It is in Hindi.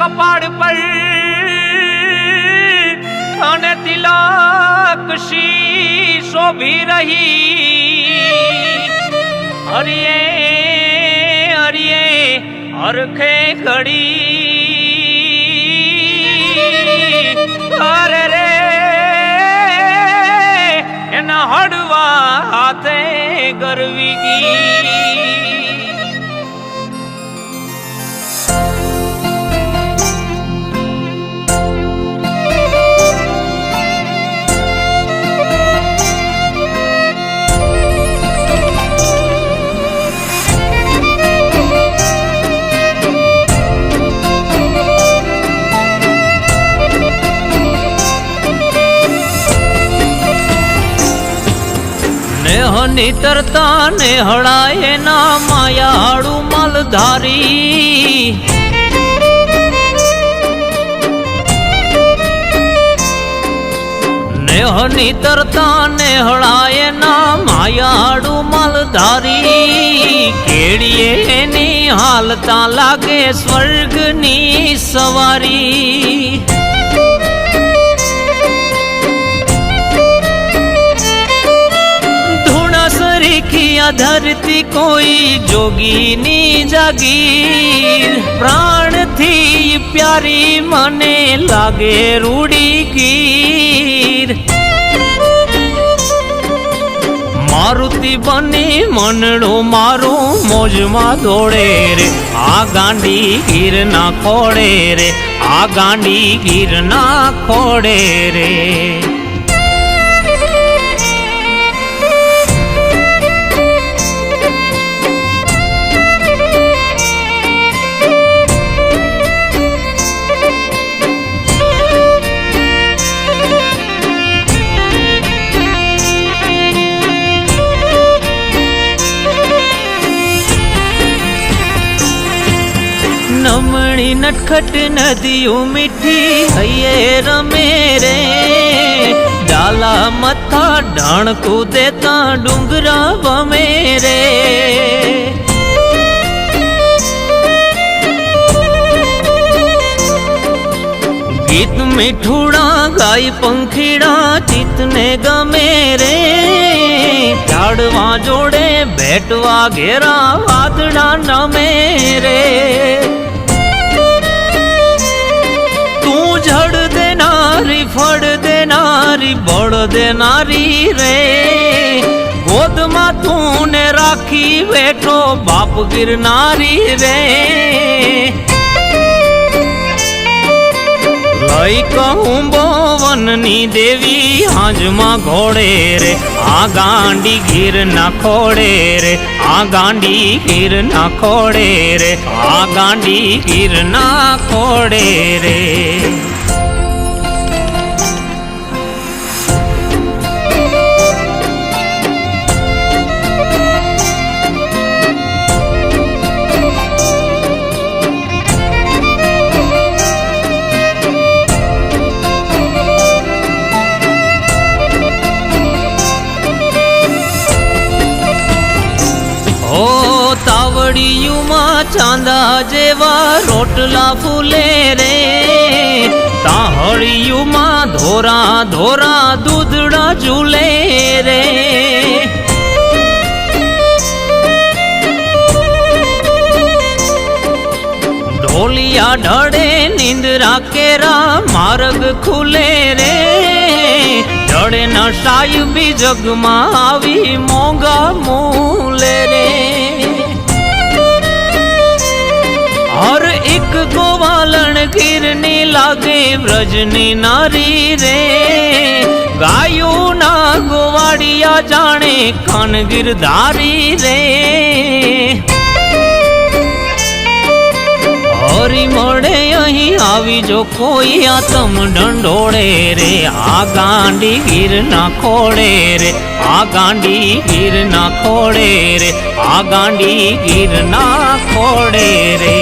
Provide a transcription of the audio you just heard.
कपाड़ पर अने तिलक शीशो भी रही। हरिये हरिये हरखे घड़ी अरे रे एना हड़वा हाथे गरवी की। नेहनी तरता नेहड़ाए ना मायाड़ू मलधारी। नेहनी तरता नेहड़ाए ना मायाड़ू मलधारी। केड़िए नी हालता लागे स्वर्ग नी सवारी। किया धरती कोई जोगीनी जागीर। प्राण थी प्यारी मने लागे रूड़ी कीर। मारुति बनी मनड़ो मारू मौज मा दौड़े रे। आ गांडी गिर ना खोड़े रे। आ गांडी गिर ना खोड़े रे। नमणी नटखट नदियों मिठी हये रमे रे। डाला मथा ढाण को देता डूंगरा बमे रे। गीत मिठूड़ा गाय पंखीड़ा चितने गमे रे। झाड़वा जोड़े बैठवा घेरा वादड़ा नमे रे। झड़ दे नारी फड़ दे नारी बड़ दे नारी रे। गोद मां तूने राखी बैठो बाप गिरनारी रे। लई कहूं बोवननी देवी हाज मां घोड़े रे। आ गांडी गिर ना खोड़े रे। आ गांडी गिर ना खोड़े रे। आ गांडी गिर ना खोड़े रे। तावड़ियों मां चांदा जेवा रोटला फूले रे। ताहड़ियों मां धोरा धोरा दूधड़ा झूले रे। ढोलिया ढड़े नींदरा केरा मार्ग खुले रे। ढड़े नशायु भी जगमा आवी मोंगा मूले रे। और एक गोवालन गिरनी लागे व्रजनी नारी रे। गायो ना गोवाड़िया जाने कान गिरधारी रे। हरी मोड़े यही आवी जो कोई आतम ढंडोड़े रे। आ गांडी गिर ना खोड़े रे। आ गांडी गिर ना खोड़े रे। आ गांडी गिर ना खोड़े रे।